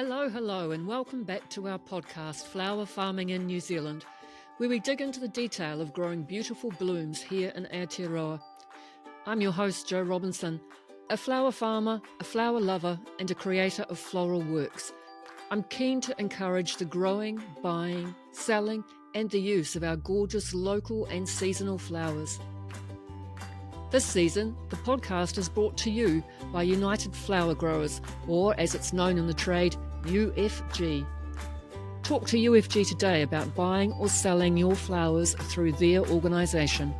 Hello, and welcome back to our podcast, Flower Farming in New Zealand, where we dig into the detail of growing beautiful blooms here in Aotearoa. I'm your host, Jo Robinson, a flower farmer, a flower lover, and a creator of floral works. I'm keen to encourage the growing, buying, selling, and the use of our gorgeous local and seasonal flowers. This season, the podcast is brought to you by United Flower Growers, or as it's known in the trade, UFG. Talk to UFG today about buying or selling your flowers through their organisation.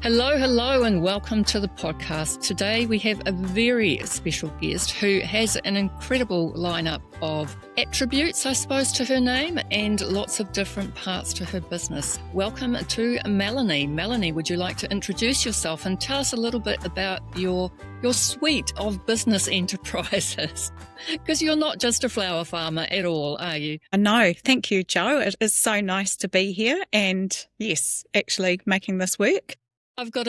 Hello, and welcome to the podcast. Today we have a very special guest who has an incredible lineup of attributes, I suppose, to her name and lots of different parts to her business. Welcome to Melanie. Melanie, would you like to introduce yourself and tell us a little bit about your suite of business enterprises? Because you're not just a flower farmer at all, are you? No, thank you, Jo. It is so nice to be here and, yes, actually making this work. I've got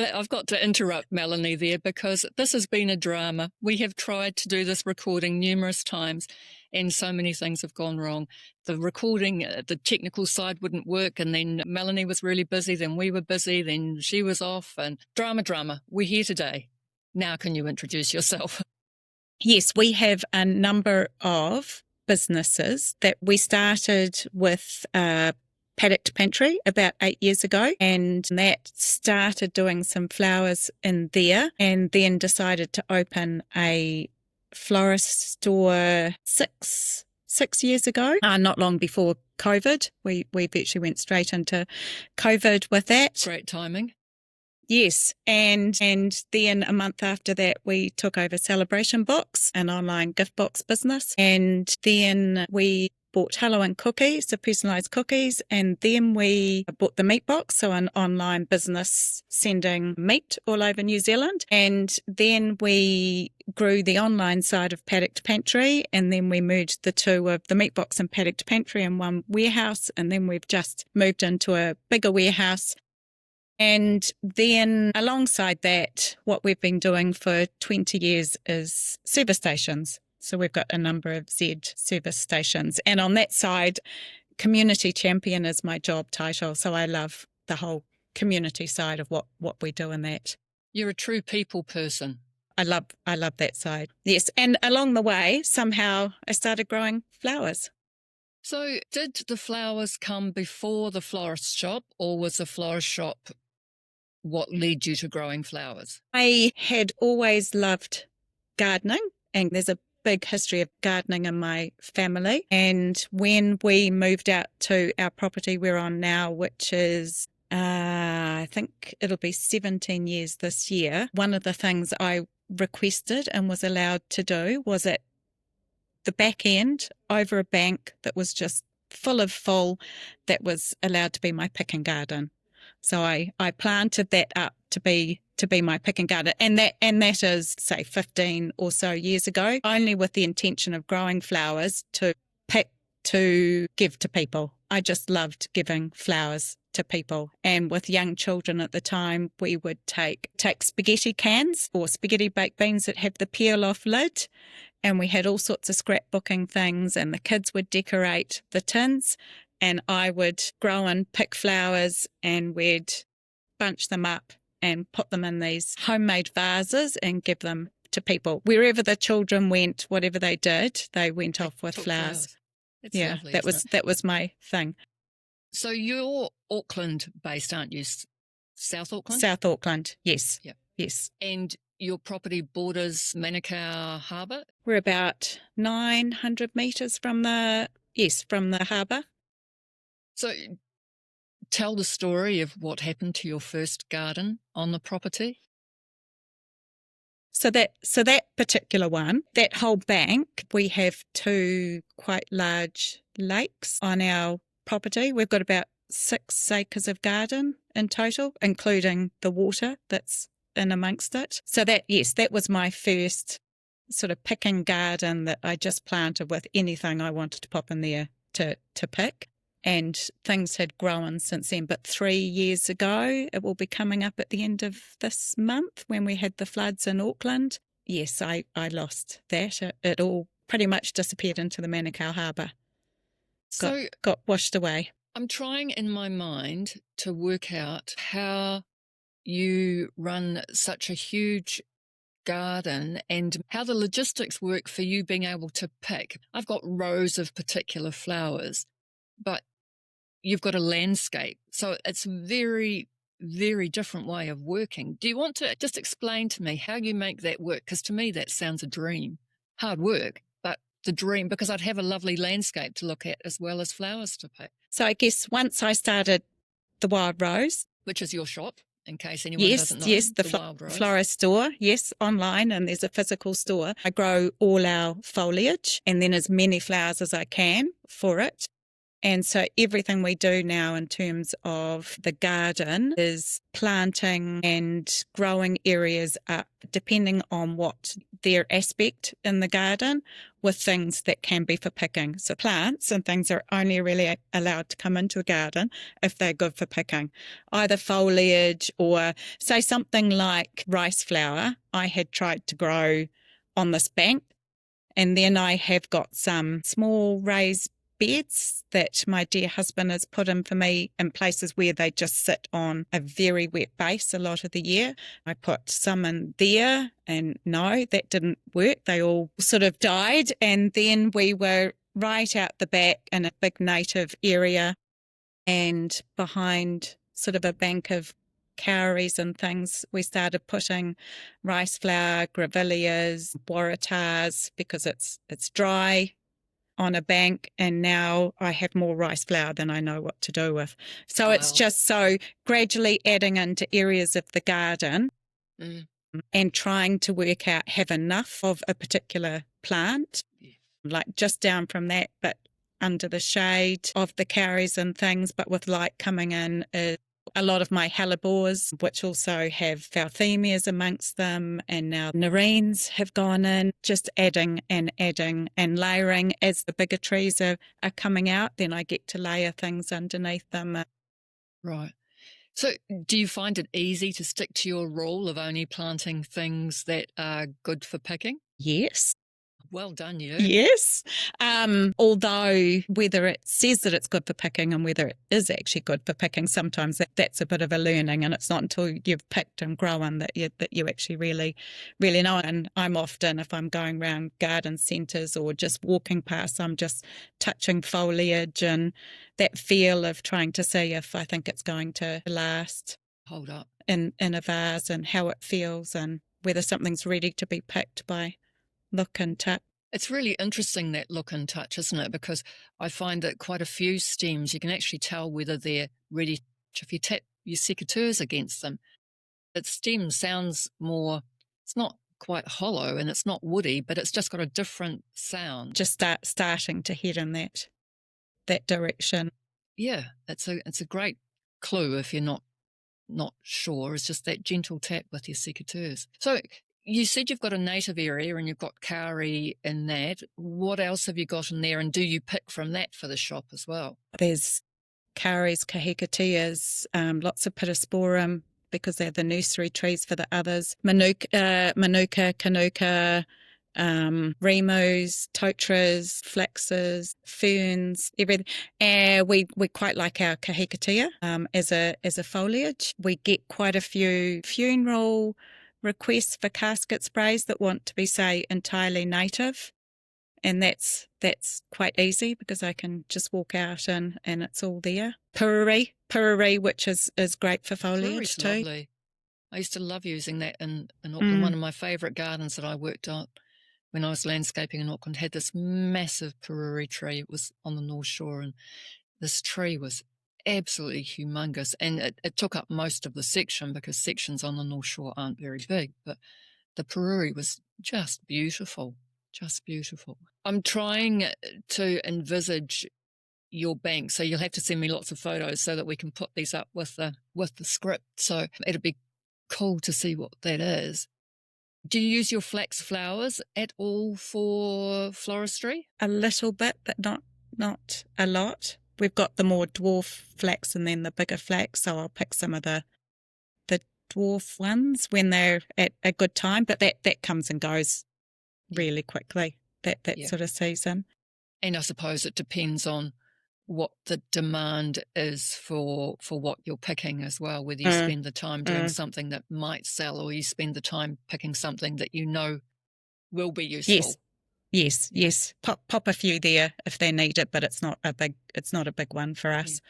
to interrupt Melanie there because this has been a drama. We have tried to do this recording numerous times and so many things have gone wrong. The recording, the technical side wouldn't work, and then Melanie was really busy, then we were busy, then she was off, and drama. We're here today. Now can you introduce yourself? Yes, we have a number of businesses that we started with Paddock Pantry about 8 years ago, and that started doing some flowers in there and then decided to open a florist store six years ago, not long before COVID. We virtually went straight into COVID with that. Great timing. Yes, and then a month after that we took over Celebration Box, an online gift box business, and then we bought Hello and Cookies, the personalised cookies, and then we bought the Meat Box, so an online business sending meat all over New Zealand. And then we grew the online side of Paddock Pantry, and then we merged the two of the Meat Box and Paddock Pantry in one warehouse, and then we've just moved into a bigger warehouse. And then alongside that, what we've been doing for 20 years is service stations. So we've got a number of Z service stations. And on that side, community champion is my job title. So I love the whole community side of what we do in that. You're a true people person. I love that side. Yes. And along the way, somehow I started growing flowers. So did the flowers come before the florist shop, or was the florist shop what led you to growing flowers? I had always loved gardening, and there's a big history of gardening in my family. And when we moved out to our property we're on now, which is I think it'll be 17 years this year, one of the things I requested and was allowed to do was at the back end over a bank that was just full, that was allowed to be my picking garden. So I planted that up to be my picking garden, and that is, say, 15 or so years ago, only with the intention of growing flowers to pick to give to people. I just loved giving flowers to people. And with young children at the time, we would take spaghetti cans or spaghetti baked beans that have the peel off lid, and we had all sorts of scrapbooking things, and the kids would decorate the tins, and I would grow and pick flowers, and we'd bunch them up and put them in these homemade vases and give them to people. Wherever the children went, whatever they did, they went off with flowers. Yeah, lovely, that was my thing. So you're Auckland based, aren't you? South Auckland? South Auckland, yes. Yep. Yes. And your property borders Manukau Harbour? We're about 900 metres from the harbour. So tell the story of what happened to your first garden on the property. So that particular one, that whole bank, we have two quite large lakes on our property. We've got about 6 acres of garden in total, including the water that's in amongst it. So that was my first sort of picking garden that I just planted with anything I wanted to pop in there to pick. And things had grown since then. But 3 years ago, it will be coming up at the end of this month when we had the floods in Auckland. yes, I lost that. It all pretty much disappeared into the Manukau Harbour. So Got washed away. I'm trying in my mind to work out how you run such a huge garden and how the logistics work for you being able to pick. I've got rows of particular flowers, but you've got a landscape. So it's a very, very different way of working. Do you want to just explain to me how you make that work? Because to me, that sounds a dream. Hard work, but the dream, because I'd have a lovely landscape to look at as well as flowers to pick. So I guess once I started the Wild Rose, which is your shop, in case anyone doesn't know. Yes, the Wild Rose. florist store, yes, online, and there's a physical store. I grow all our foliage and then as many flowers as I can for it. And so everything we do now in terms of the garden is planting and growing areas up, depending on what their aspect in the garden, with things that can be for picking. So plants and things are only really allowed to come into a garden if they're good for picking, either foliage or say something like rice flower I had tried to grow on this bank. And then I have got some small raised beds that my dear husband has put in for me in places where they just sit on a very wet base a lot of the year. I put some in there and no, that didn't work. They all sort of died. And then we were right out the back in a big native area and behind sort of a bank of cowries and things, we started putting rice flower, grevilleas, waratahs because it's dry on a bank, and now I have more rice flower than I know what to do with. So Wow. It's just so gradually adding into areas of the garden and trying to work out, have enough of a particular plant, like just down from that, but under the shade of the cowries and things, but with light coming in. A lot of my hellebores, which also have Falthemias amongst them, and now Nerines have gone in, just adding and layering as the bigger trees are coming out. Then I get to layer things underneath them. Right. So do you find it easy to stick to your rule of only planting things that are good for picking? Yes. Well done, you. Yes. Although whether it says that it's good for picking and whether it is actually good for picking, sometimes that's a bit of a learning, and it's not until you've picked and grown that you actually really, really know. And I'm often, if I'm going around garden centres or just walking past, I'm just touching foliage and that feel of trying to see if I think it's going to last. Hold up. In a vase and how it feels and whether something's ready to be picked by look and touch. It's really interesting, that look and touch, isn't it? Because I find that quite a few stems, you can actually tell whether they're ready. If you tap your secateurs against them, the stem sounds more, it's not quite hollow and it's not woody, but it's just got a different sound. Just starting to head in that direction. Yeah, it's a great clue if you're not sure. It's just that gentle tap with your secateurs. So you said you've got a native area and you've got kauri in that. What else have you got in there, and do you pick from that for the shop as well? There's kauris, kahikateas, lots of pittosporum because they're the nursery trees for the others. Manuka, kanuka, remus, totras, flaxes, ferns, everything. We quite like our kahikatea as a foliage. We get quite a few funeral requests for casket sprays that want to be, say, entirely native, and that's quite easy because I can just walk out and it's all there. Puriri, which is great for foliage too. Lovely. I used to love using that in Auckland. One of my favourite gardens that I worked on when I was landscaping in Auckland had this massive puriri tree. It was on the North Shore, and this tree was absolutely humongous, and it took up most of the section because sections on the North Shore aren't very big, but the puriri was just beautiful, just beautiful. I'm trying to envisage your bank, so you'll have to send me lots of photos so that we can put these up with the script. So it'd be cool to see what that is. Do you use your flax flowers at all for floristry? A little bit, but not a lot. We've got the more dwarf flax and then the bigger flax, so I'll pick some of the dwarf ones when they're at a good time, but that comes and goes really quickly, that sort of season. And I suppose it depends on what the demand is for what you're picking as well, whether you spend the time doing something that might sell or you spend the time picking something that you know will be useful. Yes. Pop a few there if they need it, but it's not a big one for us.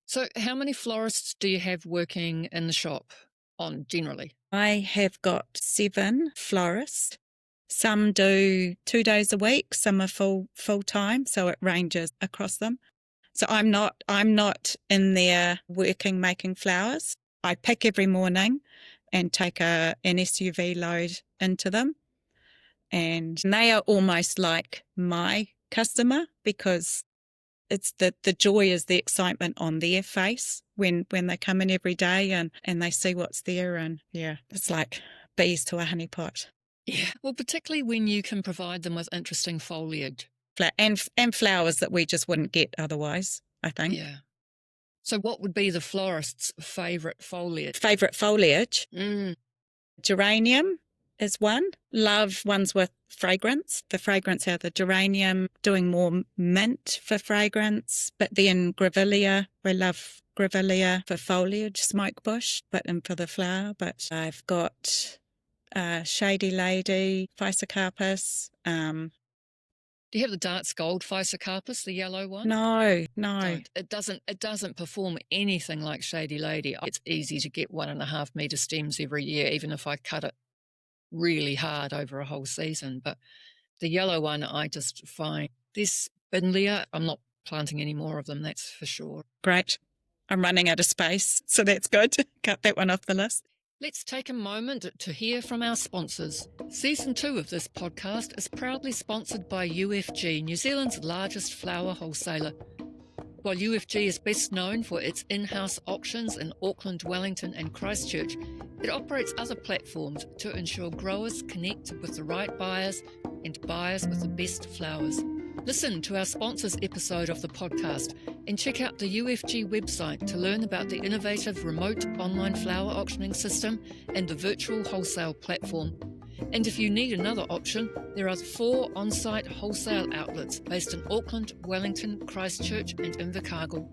So how many florists do you have working in the shop on generally? I have got 7 florists. Some do 2 days a week, some are full time, so it ranges across them. So I'm not in there working making flowers. I pick every morning and take an SUV load into them. And they are almost like my customer, because it's the joy is the excitement on their face when they come in every day and they see what's there, and it's like bees to a honeypot. Yeah, well, particularly when you can provide them with interesting foliage. And flowers that we just wouldn't get otherwise, I think. Yeah. So what would be the florist's favourite foliage? Favourite foliage? Geranium is one. Love ones with fragrance. The fragrance are the geranium, doing more mint for fragrance, but then grevillea. We love grevillea for foliage, smoke bush, and for the flower. But I've got Shady Lady, Physocarpus. Do you have the Darts Gold Physocarpus, the yellow one? No. Don't. It doesn't perform anything like Shady Lady. It's easy to get 1.5 metre stems every year, even if I cut it really hard over a whole season. But the yellow one, I just find this spindlier. I'm not planting any more of them, that's for sure. Great. I'm running out of space, so that's good. Cut that one off the list. Let's take a moment to hear from our sponsors. Season 2 of this podcast is proudly sponsored by UFG, New Zealand's largest flower wholesaler. While UFG is best known for its in-house auctions in Auckland, Wellington and Christchurch, it operates other platforms to ensure growers connect with the right buyers and buyers with the best flowers. Listen to our sponsors episode of the podcast and check out the UFG website to learn about the innovative remote online flower auctioning system and the virtual wholesale platform. And if you need another option, there are 4 on-site wholesale outlets based in Auckland, Wellington, Christchurch and Invercargill.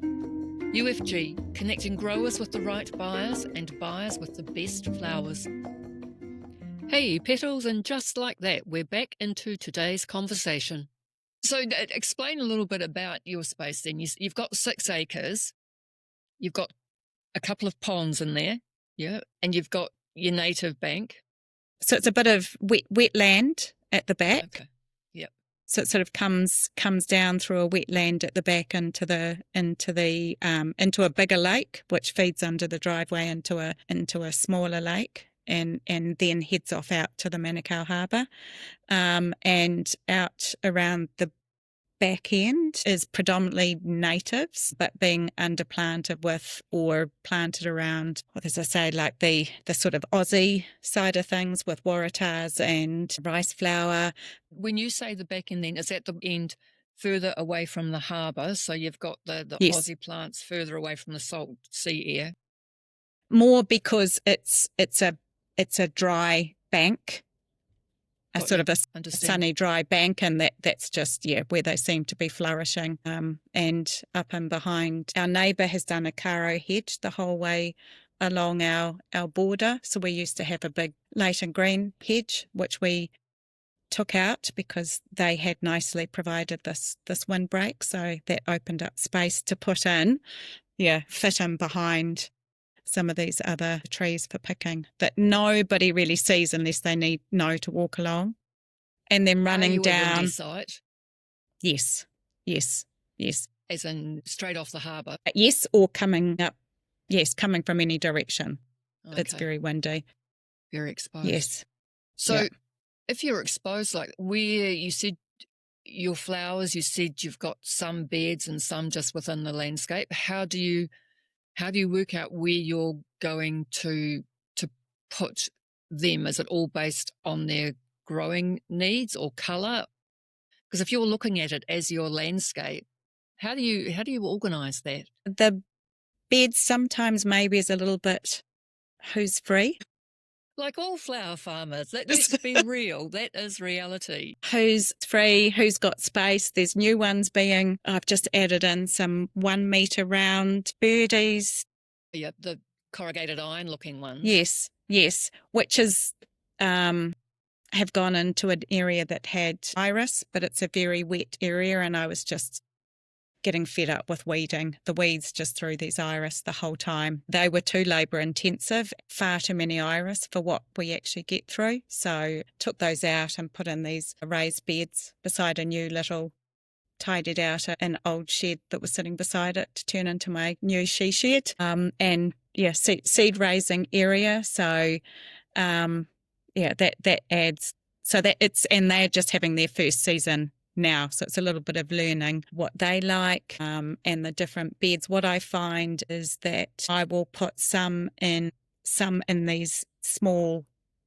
UFG, connecting growers with the right buyers and buyers with the best flowers. Hey petals, and just like that, we're back into today's conversation. So explain a little bit about your space then. You've got 6 acres, you've got a couple of ponds in there, and you've got your native bank. So it's a bit of wetland at the back. Okay. Yep. So it sort of comes down through a wetland at the back into a bigger lake, which feeds under the driveway into a smaller lake, and then heads off out to the Manukau Harbour, and out around the back end is predominantly natives, but being underplanted with or planted around, as I say, like the sort of Aussie side of things with waratahs and rice flower. When you say the back end then, is that the end further away from the harbour? So you've got the Yes. Aussie plants further away from the salt sea air? More because it's a dry bank. A sort of a sunny, dry bank, and that's just, where they seem to be flourishing. And up and behind, our neighbour has done a Caro hedge the whole way along our border. So we used to have a big Leighton Green hedge, which we took out because they had nicely provided this windbreak. So that opened up space to put in, fit in behind some of these other trees for picking that nobody really sees unless they know to walk along. And then running down. A windy site? Yes. As in straight off the harbour? Yes, or coming up. Yes, coming from any direction. Okay. It's very windy. Very exposed. Yes. So if you're exposed, like where you said your flowers, you said you've got some beds and some just within the landscape, how do you work out where you're going to put them? Is it all based on their growing needs or colour? Because if you're looking at it as your landscape, how do you organise that? The bed sometimes maybe is a little bit who's free, Like all flower farmers, let's be real. That is reality. who's free, who's got space. There's new ones I've just added in some 1 metre round birdies. Yeah, the corrugated iron looking ones. Yes, which is have gone into an area that had iris, but it's a very wet area, and I was just getting fed up with weeding. The weeds just threw these iris the whole time. They were too labour intensive, far too many iris for what we actually get through. So took those out and put in these raised beds beside a new little, tidied out an old shed that was sitting beside it to turn into my new she shed. Seed raising area. So that adds, so that it's, and they're just having their first season now, so it's a little bit of learning what they like, and the different beds. What I find is that I will put some in these small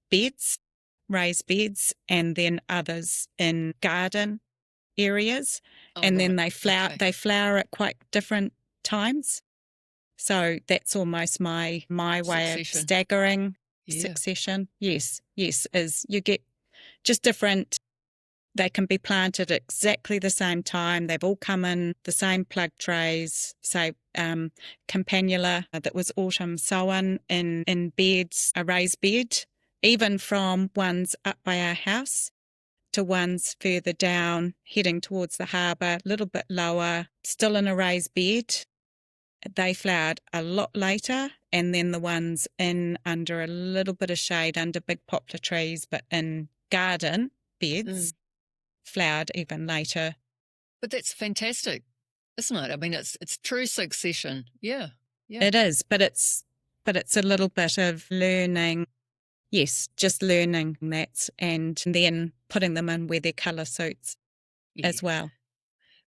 beds, raised beds, and then others in garden areas, and then they flower. They flower at quite different times. So that's almost my way of staggering succession. Yes, is you get just different. They can be planted at exactly the same time. They've all come in the same plug trays, say campanula that was autumn sown in beds, a raised bed, even from ones up by our house to ones further down, heading towards the harbour, a little bit lower, still in a raised bed. They flowered a lot later, and then the ones in under a little bit of shade, under big poplar trees, but in garden beds, flowered even later. But that's fantastic, isn't it? I mean, it's true succession. Yeah. It is, but it's a little bit of learning. Yes, just learning that, and then putting them in where their colour suits as well.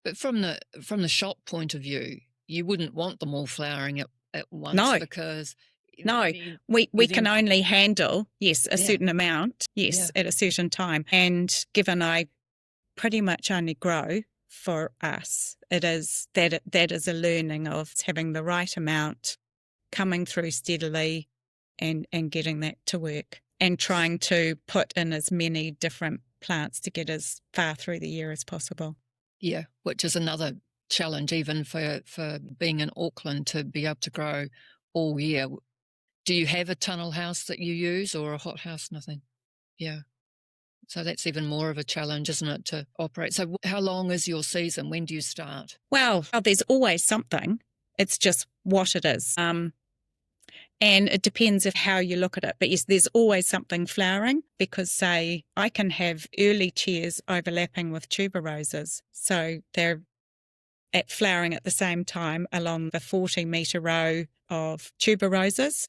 But from the shop point of view, you wouldn't want them all flowering at once, because we can only handle a certain amount at a certain time, and given I pretty much only grow for us, it is that is a learning of having the right amount coming through steadily and getting that to work, and trying to put in as many different plants to get as far through the year as possible. Yeah, which is another challenge even for being in Auckland, to be able to grow all year. Do you have a tunnel house that you use, or a hot house? Nothing. Yeah. So that's even more of a challenge, isn't it, to operate? So how long is your season? When do you start? Well, there's always something. It's just what it is. And it depends of how you look at it. But yes, there's always something flowering, because, say, I can have early chairs overlapping with tuberoses. So they're flowering at the same time along the 40-metre row of tuberoses,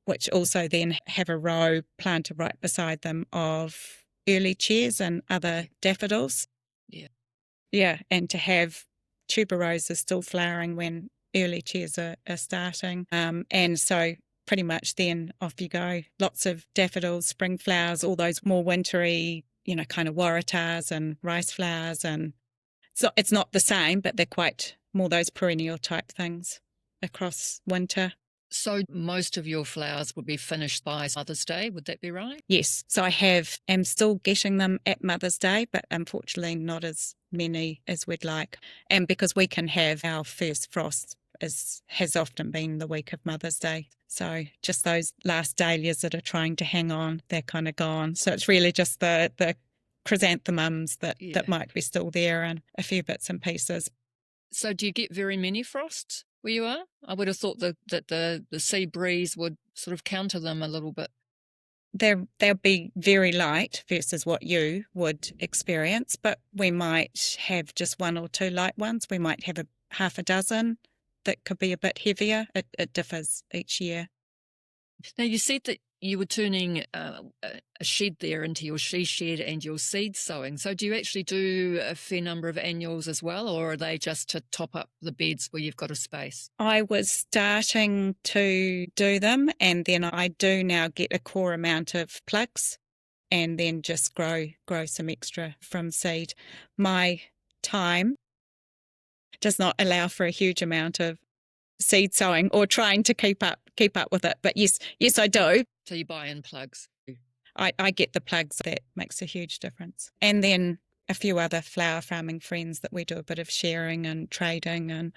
which also then have a row planted right beside them of early chairs and other daffodils. Yeah, and to have tuberoses still flowering when early chairs are starting. And so pretty much then off you go. Lots of daffodils, spring flowers, all those more wintry, kind of waratahs and rice flowers. And so it's not the same, but they're quite more those perennial type things across winter. So most of your flowers would be finished by Mother's Day, would that be right? Yes. So am still getting them at Mother's Day, but unfortunately not as many as we'd like. And because we can have our first frost has often been the week of Mother's Day. So just those last dahlias that are trying to hang on, they're kind of gone. So it's really just the chrysanthemums that might be still there, and a few bits and pieces. So do you get very many frosts where you are? I would have thought that the sea breeze would sort of counter them a little bit. They'll be very light versus what you would experience, but we might have just one or two light ones. We might have half a dozen that could be a bit heavier. It differs each year. Now, you said that you were turning a shed there into your she shed and your seed sowing. So do you actually do a fair number of annuals as well, or are they just to top up the beds where you've got a space? I was starting to do them, and then I do now get a core amount of plugs and then just grow some extra from seed. My time does not allow for a huge amount of seed sowing or trying to keep up keep up with it. But yes, I do. So you buy in plugs. I get the plugs. That makes a huge difference. And then a few other flower farming friends that we do a bit of sharing and trading. And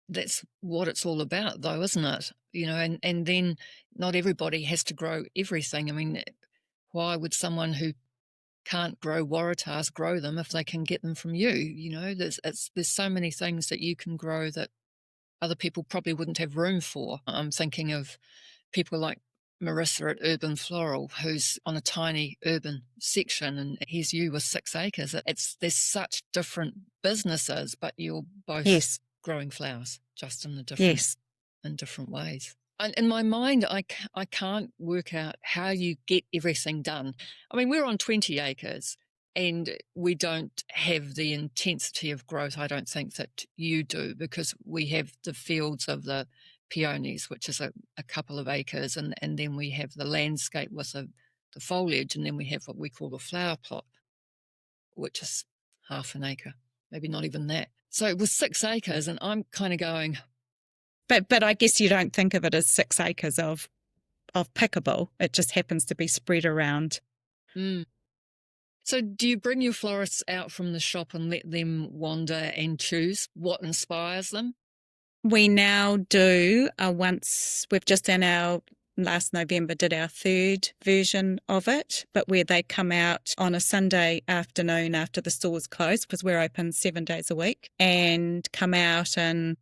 that's what it's all about, though, isn't it? And then not everybody has to grow everything. I mean, why would someone who can't grow waratahs grow them if they can get them from you? There's so many things that you can grow that other people probably wouldn't have room for. I'm thinking of people like Marissa at Urban Floral, who's on a tiny urban section, and here's you with 6 acres. There's such different businesses, but you're both yes, growing flowers, just in yes. different ways. And in my mind, I can't work out how you get everything done. I mean, we're on 20 acres and we don't have the intensity of growth, I don't think, that you do, because we have the fields of the peonies, which is a couple of acres, and then we have the landscape with the foliage, and then we have what we call the flower plot, which is half an acre, maybe not even that. So it was 6 acres, and I'm kind of going... But I guess you don't think of it as 6 acres of pickable. It just happens to be spread around. Mm. So do you bring your florists out from the shop and let them wander and choose what inspires them? We now do we've just done last November did our 3rd version of it, but where they come out on a Sunday afternoon after the store's closed, because we're open 7 days a week, and come out, and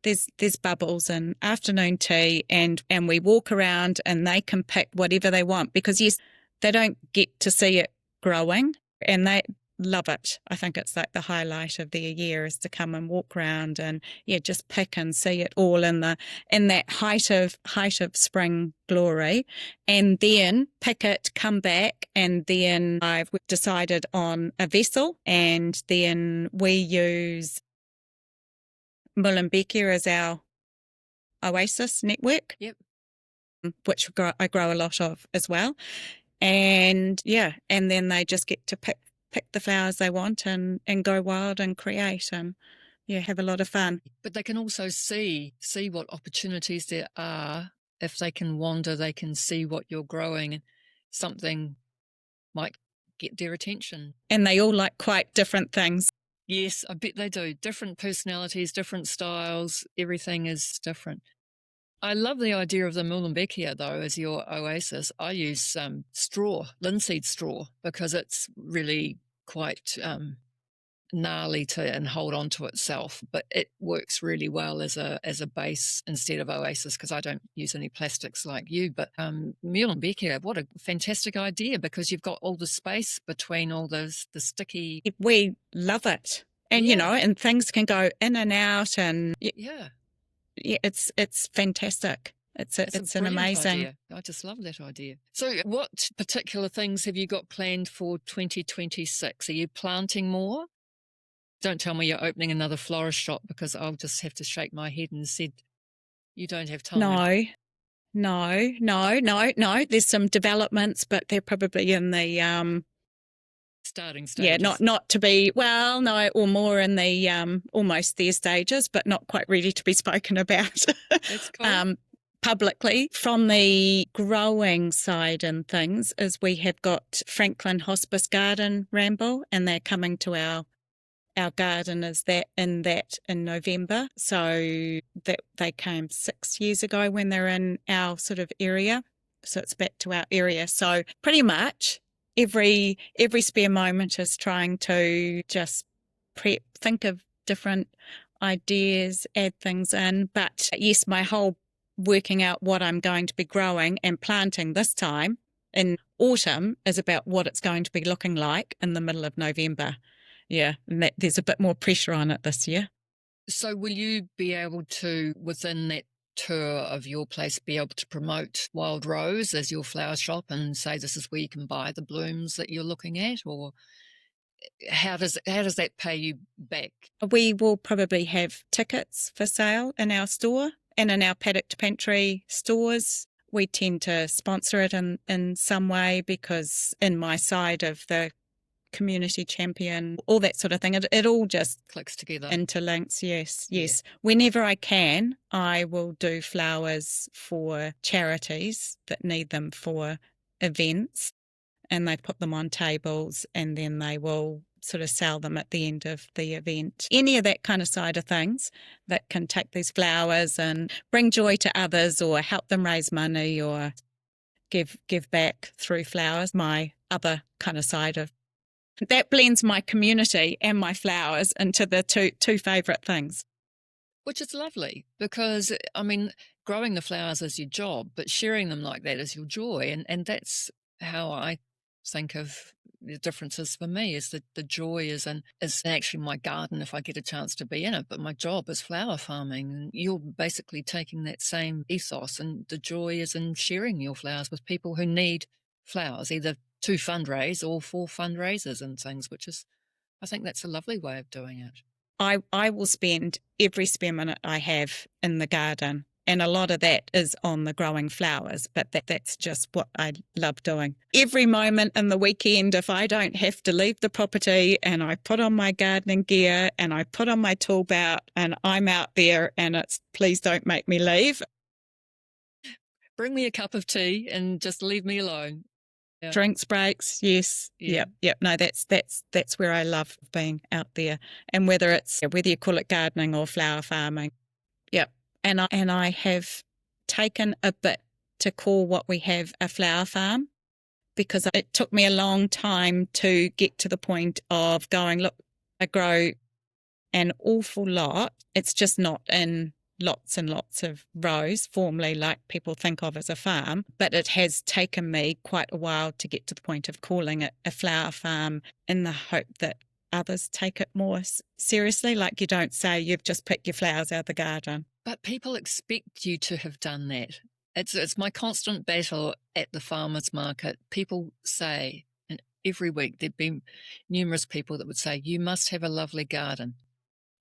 there's bubbles and afternoon tea, and we walk around and they can pick whatever they want, because yes, they don't get to see it growing and they love it. I think it's like the highlight of their year is to come and walk around and just pick and see it all in that height of spring glory, and then pick it, come back, and then I've decided on a vessel, and then we use Mullumbeka as our oasis network. Yep. Which I grow a lot of as well. And and then they just get to pick the flowers they want and go wild and create and have a lot of fun. But they can also see what opportunities there are. If they can wander, they can see what you're growing, and something might get their attention. And they all like quite different things. Yes, I bet they do. Different personalities, different styles, everything is different. I love the idea of the Mullumbeka, though, as your oasis. I use straw, linseed straw, because it's really quite gnarly and hold on to itself, but it works really well as a base instead of oasis, because I don't use any plastics like you. But Mullumbeka, what a fantastic idea, because you've got all the space between all the sticky... We love it. And, and things can go in and out, and it's fantastic. It's an amazing idea. I just love that idea. So what particular things have you got planned for 2026? Are you planting more? Don't tell me you're opening another florist shop, because I'll just have to shake my head and said, you don't have time. No. There's some developments, but they're probably in the starting stages. Not to be, well, no, or more in the almost their stages, but not quite ready to be spoken about. That's cool. Publicly. From the growing side and things, is we have got Franklin Hospice Garden Ramble, and they're coming to our garden in November. So that they came 6 years ago when they're in our sort of area. So it's back to our area. So pretty much every spare moment is trying to just think of different ideas, add things in. But yes, my whole working out what I'm going to be growing and planting this time in autumn is about what it's going to be looking like in the middle of November. Yeah, and there's a bit more pressure on it this year. So will you be able to, within that tour of your place, be able to promote Wild Rose as your flower shop and say this is where you can buy the blooms that you're looking at? Or how does that pay you back? We will probably have tickets for sale in our store and in our Paddock to Pantry stores. We tend to sponsor it in some way, because in my side of the community champion, all that sort of thing. It all just Clicks together. interlinks. Yes. Whenever I can, I will do flowers for charities that need them for events, and they put them on tables, and then they will sort of sell them at the end of the event. Any of that kind of side of things that can take these flowers and bring joy to others, or help them raise money, or give back through flowers. My other kind of side of that blends my community and my flowers into the two favourite things. Which is lovely because, I mean, growing the flowers is your job, but sharing them like that is your joy. And that's how I think of the differences for me, is that the joy is actually my garden if I get a chance to be in it, but my job is flower farming. And you're basically taking that same ethos, and the joy is in sharing your flowers with people who need flowers, either to fundraise or for fundraisers and things, which is, I think that's a lovely way of doing it. I will spend every spare minute I have in the garden, and a lot of that is on the growing flowers, but that's just what I love doing. Every moment in the weekend, if I don't have to leave the property, and I put on my gardening gear and I put on my tool belt and I'm out there, and it's please don't make me leave. Bring me a cup of tea and just leave me alone. Yeah. Drinks breaks, yes. Yep. No, that's where I love being out there. And whether you call it gardening or flower farming. Yep. And I have taken a bit to call what we have a flower farm, because it took me a long time to get to the point of going, look, I grow an awful lot. It's just not in lots and lots of rows, formerly like people think of as a farm, but it has taken me quite a while to get to the point of calling it a flower farm, in the hope that others take it more seriously. Like, you don't say you've just picked your flowers out of the garden. But people expect you to have done that. It's my constant battle at the farmers market. People say, and every week there'd be numerous people that would say, you must have a lovely garden.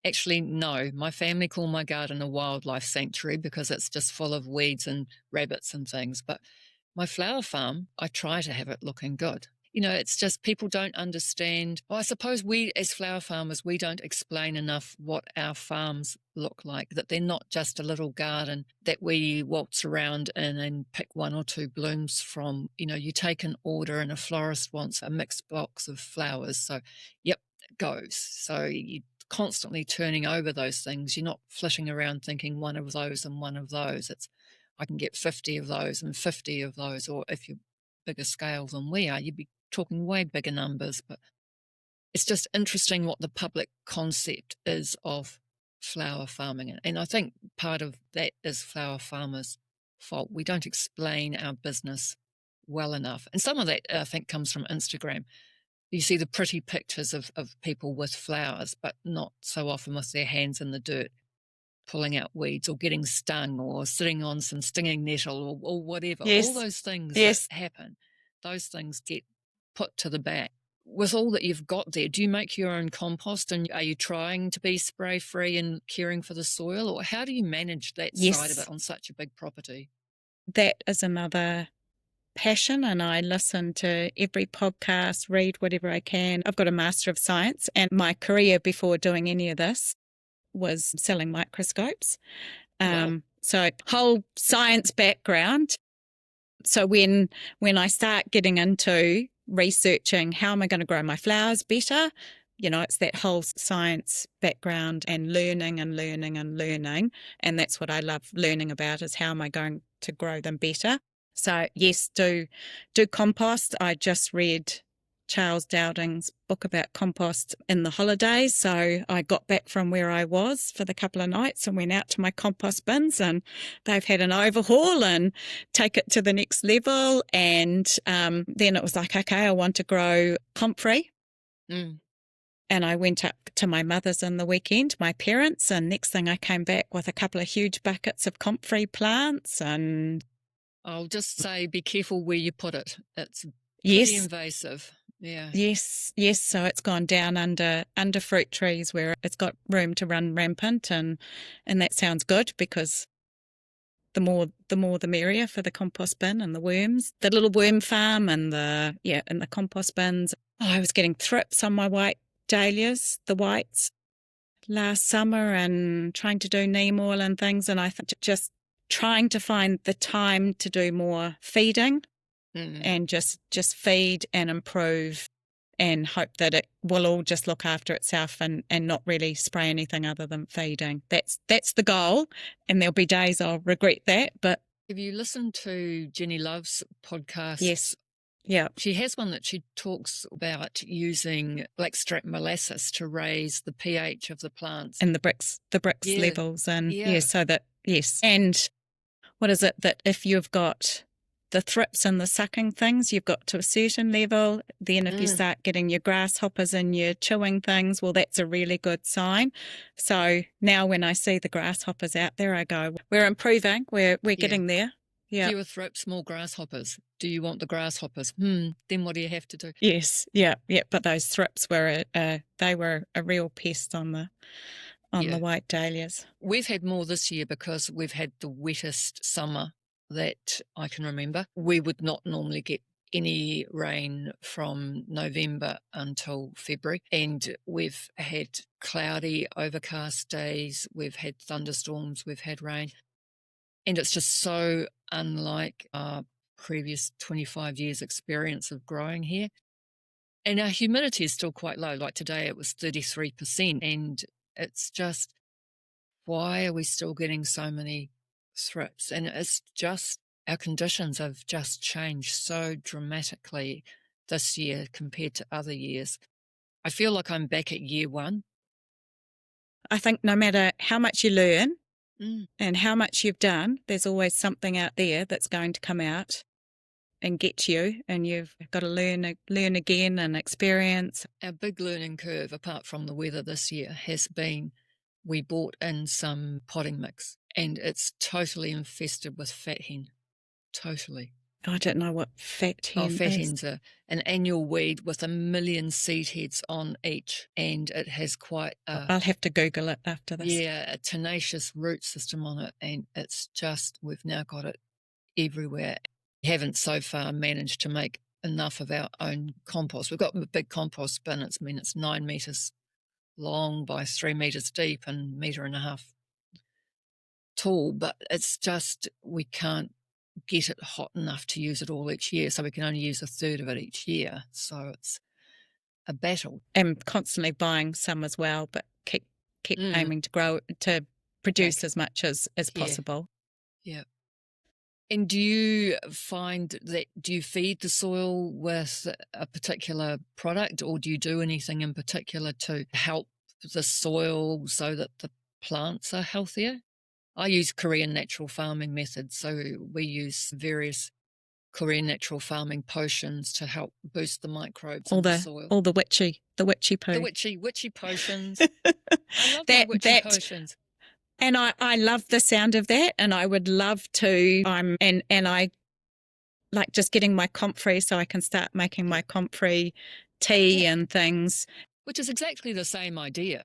Actually, no. My family call my garden a wildlife sanctuary because it's just full of weeds and rabbits and things. But my flower farm, I try to have it looking good. You know, it's just people don't understand. Well, I suppose we as flower farmers, we don't explain enough what our farms look like, that they're not just a little garden that we waltz around in and pick one or two blooms from. You know, you take an order and a florist wants a mixed box of flowers. So, yep, it goes. So you constantly turning over those things. You're not flitting around thinking one of those and one of those. It's, I can get 50 of those and 50 of those, or if you're bigger scale than we are, you'd be talking way bigger numbers. But it's just interesting what the public concept is of flower farming. And I think part of that is flower farmers' fault. We don't explain our business well enough. And some of that, I think, comes from Instagram. You see the pretty pictures of people with flowers, but not so often with their hands in the dirt, pulling out weeds or getting stung or sitting on some stinging nettle or whatever. Yes. All those things Yes. that happen, those things get put to the back. With all that you've got there, do you make your own compost, and are you trying to be spray-free and caring for the soil, or how do you manage that side of it on such a big property? That is another passion, and I listen to every podcast, read whatever I can. I've got a Master of Science, and my career before doing any of this was selling microscopes. Wow. So whole science background. So when I start getting into researching how am I going to grow my flowers better, you know, it's that whole science background and learning and learning and learning. And that's what I love learning about, is how am I going to grow them better. So yes, do compost. I just read Charles Dowding's book about compost in the holidays. So I got back from where I was for the couple of nights and went out to my compost bins, and they've had an overhaul and take it to the next level. And then it was like, okay, I want to grow comfrey. Mm. And I went up to my mother's on the weekend, my parents, and next thing I came back with a couple of huge buckets of comfrey plants. And I'll just say, be careful where you put it. It's pretty invasive. Yeah. Yes. So it's gone down under fruit trees where it's got room to run rampant, and that sounds good, because the more the merrier for the compost bin and the worms. The little worm farm and the compost bins. I was getting thrips on my white dahlias, the whites, last summer, and trying to do neem oil and things. And I think just trying to find the time to do more feeding and just feed and improve and hope that it will all just look after itself and not really spray anything other than feeding. That's the goal. And there'll be days I'll regret that. But have you listened to Jenny Love's podcast? yes. Yeah. She has one that she talks about using blackstrap molasses to raise the pH of the plants. And the bricks levels. And so that, yes. And what is it that if you've got the thrips and the sucking things, you've got to a certain level. Then if you start getting your grasshoppers and your chewing things, well, that's a really good sign. So now when I see the grasshoppers out there, I go, we're improving. We're getting there. Yeah. Fewer thrips, more grasshoppers. Do you want the grasshoppers? Then what do you have to do? Yes. Yeah. Yeah. But those thrips were they were a real pest on the white dahlias. We've had more this year because we've had the wettest summer that I can remember. We would not normally get any rain from November until February, and we've had cloudy, overcast days, we've had thunderstorms, we've had rain, and it's just so unlike our previous 25 years experience of growing here. And our humidity is still quite low. Like today it was 33%, and it's just, why are we still getting so many thrips? And it's just, our conditions have just changed so dramatically this year compared to other years. I feel like I'm back at year one. I think no matter how much you learn and how much you've done, there's always something out there that's going to come out and get you, and you've got to learn again and experience. Our big learning curve, apart from the weather this year, has been we bought in some potting mix, and it's totally infested with fat hen. Totally. I don't know what fat hen is. Fat hens are an annual weed with 1 million seed heads on each, and it has quite I'll have to Google it after this. Yeah, a tenacious root system on it, and it's just, we've now got it everywhere. We haven't so far managed to make enough of our own compost. We've got a big compost bin. It's 9 metres long by 3 metres deep and 1.5 metres tall, but it's just, we can't get it hot enough to use it all each year, so we can only use 1/3 of it each year. So it's a battle. And constantly buying some as well, but keep aiming to produce as much as possible. Yeah. And do you find that, do you feed the soil with a particular product, or do you do anything in particular to help the soil so that the plants are healthier? I use Korean natural farming methods, so we use various Korean natural farming potions to help boost the microbes in the soil. All the witchy poo. The witchy potions. I love my witchy potions. And I love the sound of that, and I would love to. And I like just getting my comfrey so I can start making my comfrey tea and things. Which is exactly the same idea.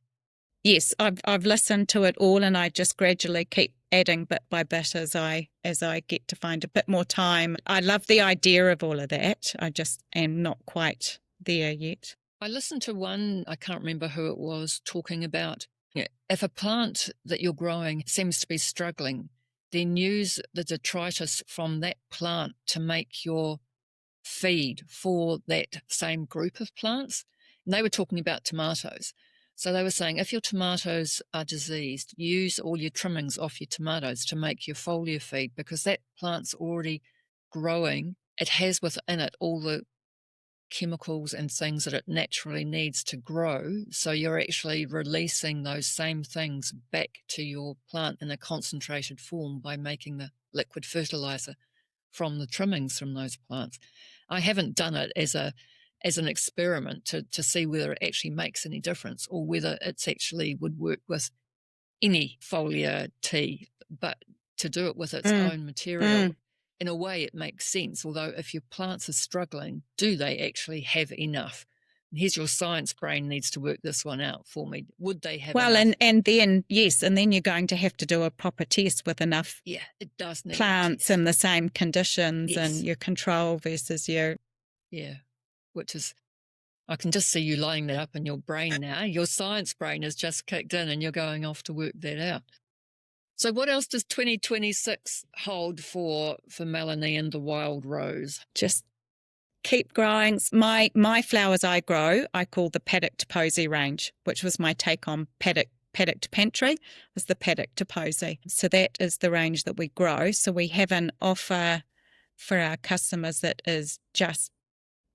Yes, I've listened to it all, and I just gradually keep adding bit by bit as I get to find a bit more time. I love the idea of all of that. I just am not quite there yet. I listened to one, I can't remember who it was, talking about if a plant that you're growing seems to be struggling, then use the detritus from that plant to make your feed for that same group of plants. And they were talking about tomatoes. So they were saying, if your tomatoes are diseased, use all your trimmings off your tomatoes to make your foliar feed, because that plant's already growing. It has within it all the chemicals and things that it naturally needs to grow. So you're actually releasing those same things back to your plant in a concentrated form by making the liquid fertilizer from the trimmings from those plants. I haven't done it as an experiment to see whether it actually makes any difference, or whether it's actually would work with any foliar tea, but to do it with its own material, in a way it makes sense. Although if your plants are struggling, do they actually have enough? Here's your science brain needs to work this one out for me. Would they have enough? and then you're going to have to do a proper test with enough it does need plants in the same conditions, and your control versus your... Yeah, which is, I can just see you lining that up in your brain now. Your science brain has just kicked in and you're going off to work that out. So what else does 2026 hold for Melanie and the wild rose? Just keep growing. My flowers I grow, I call the paddock to posy range, which was my take on paddock to pantry, is the paddock to posy. So that is the range that we grow. So we have an offer for our customers that is just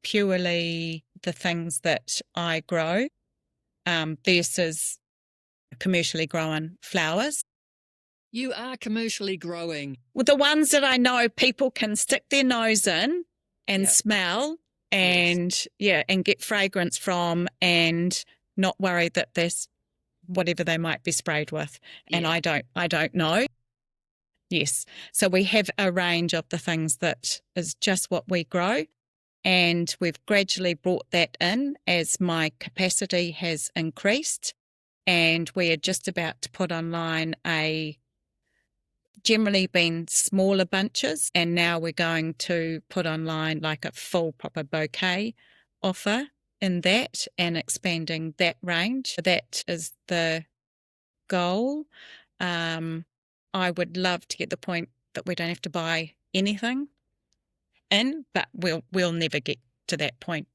purely the things that I grow versus commercially grown flowers. You are commercially growing. Well, the ones that I know people can stick their nose in and smell and and get fragrance from and not worry that there's whatever they might be sprayed with. And I don't know. Yes. So we have a range of the things that is just what we grow. And we've gradually brought that in as my capacity has increased. And we're just about to put online generally been smaller bunches, and now we're going to put online like a full proper bouquet offer in that and expanding that range. That is the goal. I would love to get the point that we don't have to buy anything in, but we'll never get to that point.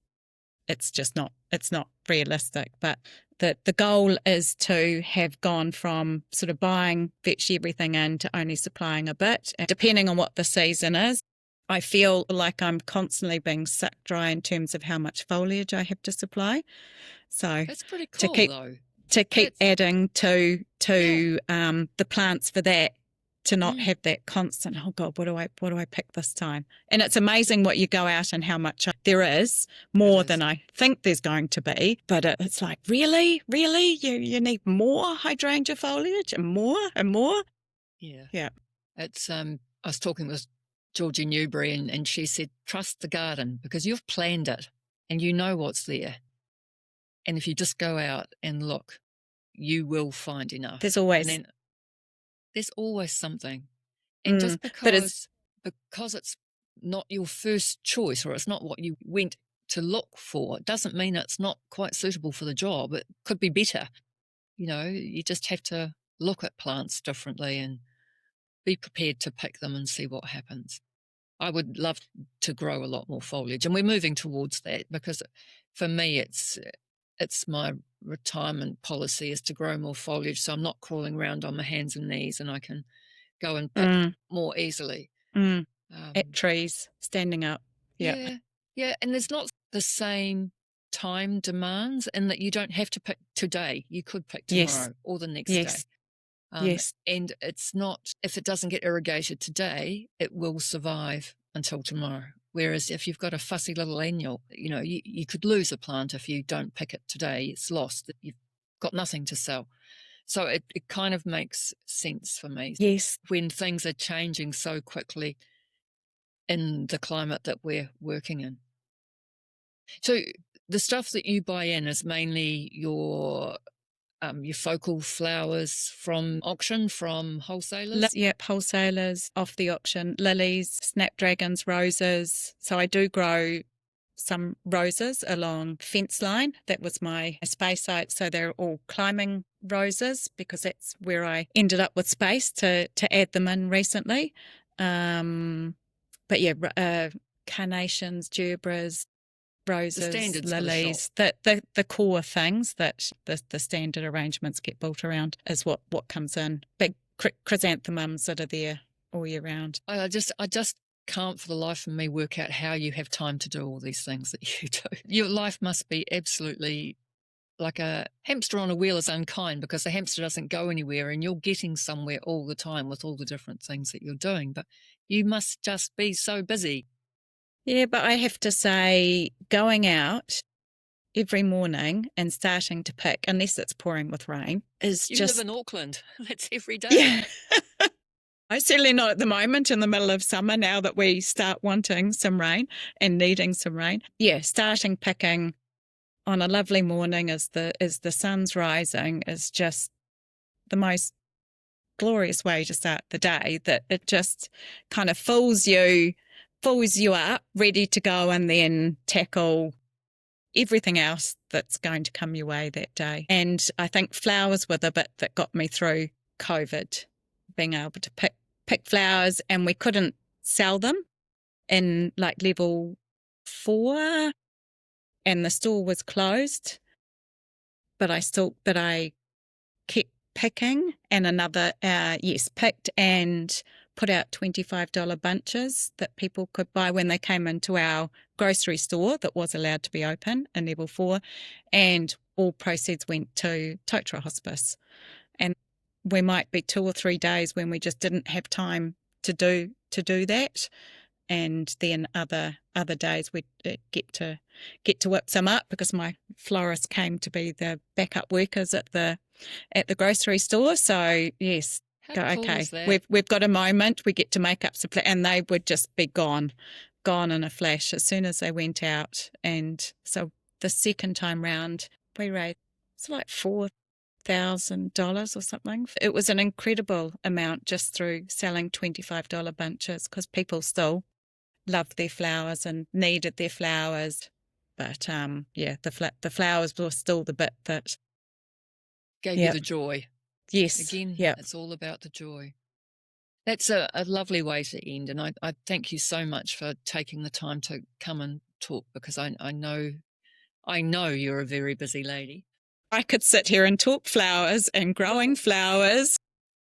It's not realistic. But the goal is to have gone from sort of buying virtually everything in to only supplying a bit. And depending on what the season is, I feel like I'm constantly being sucked dry in terms of how much foliage I have to supply. So that's pretty cool, though. To keep adding to the plants for that, to not have that constant, oh God, what do I pick this time? And it's amazing what you go out and how much there is, more than I think there's going to be. But it's like, really? You need more hydrangea foliage and more and more? Yeah. It's I was talking with Georgie Newbury and she said, trust the garden because you've planned it and you know what's there. And if you just go out and look, you will find enough. There's always something. And just because it's not your first choice or it's not what you went to look for, it doesn't mean it's not quite suitable for the job. It could be better. You just have to look at plants differently and be prepared to pick them and see what happens. I would love to grow a lot more foliage, and we're moving towards that because for me it's my retirement policy is to grow more foliage so I'm not crawling around on my hands and knees and I can go and pick more easily. At trees, standing up. Yeah. And there's not the same time demands in that you don't have to pick today. You could pick tomorrow or the next day. And it's not, if it doesn't get irrigated today, it will survive until tomorrow. Whereas if you've got a fussy little annual, you could lose a plant if you don't pick it today. It's lost. You've got nothing to sell. So it kind of makes sense for me. Yes. When things are changing so quickly in the climate that we're working in. So the stuff that you buy in is mainly your focal flowers from auction, from wholesalers? Yep, wholesalers, off the auction, lilies, snapdragons, roses. So I do grow some roses along fence line. That was my space site. So they're all climbing roses because that's where I ended up with space to add them in recently. But yeah, carnations, gerbras, roses, lilies, the core things that the standard arrangements get built around is what comes in. Big chrysanthemums that are there all year round. I just can't for the life of me work out how you have time to do all these things that you do. Your life must be absolutely like a hamster on a wheel is unkind because the hamster doesn't go anywhere and you're getting somewhere all the time with all the different things that you're doing. But you must just be so busy. Yeah, but I have to say, going out every morning and starting to pick, unless it's pouring with rain, is you just... You live in Auckland. That's every day. Yeah. I'm certainly not at the moment in the middle of summer now that we start wanting some rain and needing some rain. Yeah, starting picking on a lovely morning as the sun's rising is just the most glorious way to start the day, that it just kind of fills you up, ready to go and then tackle everything else that's going to come your way that day. And I think flowers were the bit that got me through COVID, being able to pick flowers, and we couldn't sell them in like level 4 and the store was closed. But I kept picking, and picked and put out $25 bunches that people could buy when they came into our grocery store that was allowed to be open in level 4, and all proceeds went to Totara Hospice. And we might be 2 or 3 days when we just didn't have time to do that, and then other days we'd get to whip some up because my florist came to be the backup workers at the grocery store. So yes, How cool okay, is that? we've got a moment. We get to make up some, and they would just be gone in a flash as soon as they went out. And so the second time round, we raised like $4,000 or something. It was an incredible amount just through selling $25 bunches, because people still loved their flowers and needed their flowers. But the flowers were still the bit that gave you the joy. Yes. Again, it's all about the joy. That's a lovely way to end. And I thank you so much for taking the time to come and talk, because I know you're a very busy lady. I could sit here and talk flowers and growing flowers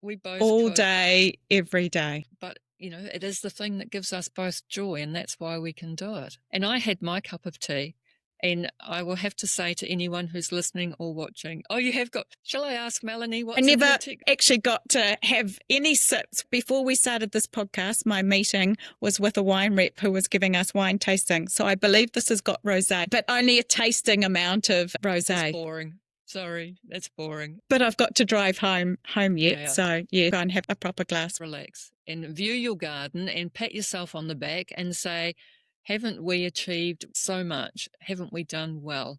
we both all could. Day, every day. But, it is the thing that gives us both joy, and that's why we can do it. And I had my cup of tea, and I will have to say to anyone who's listening or watching, you have got, shall I ask Melanie what's in her tea? I never actually got to have any sips. Before we started this podcast, my meeting was with a wine rep who was giving us wine tasting. So I believe this has got rosé, but only a tasting amount of rosé. That's boring. Sorry, that's boring. But I've got to drive home yet. So go and have a proper glass. Relax and view your garden and pat yourself on the back and say, haven't we achieved so much? Haven't we done well?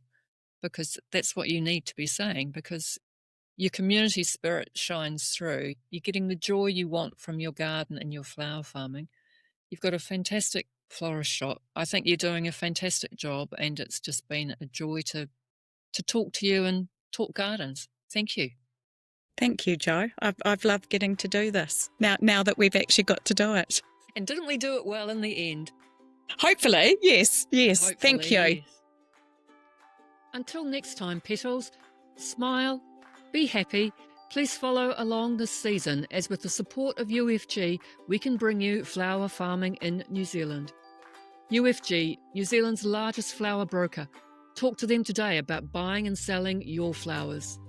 Because that's what you need to be saying, because your community spirit shines through. You're getting the joy you want from your garden and your flower farming. You've got a fantastic florist shop. I think you're doing a fantastic job, and it's just been a joy to talk to you and talk gardens. Thank you. Thank you, Jo. I've loved getting to do this now that we've actually got to do it. And didn't we do it well in the end? Hopefully, yes. Hopefully, thank you. Yes. Until next time, petals, smile, be happy. Please follow along this season, as with the support of UFG, we can bring you flower farming in New Zealand. UFG, New Zealand's largest flower broker. Talk to them today about buying and selling your flowers.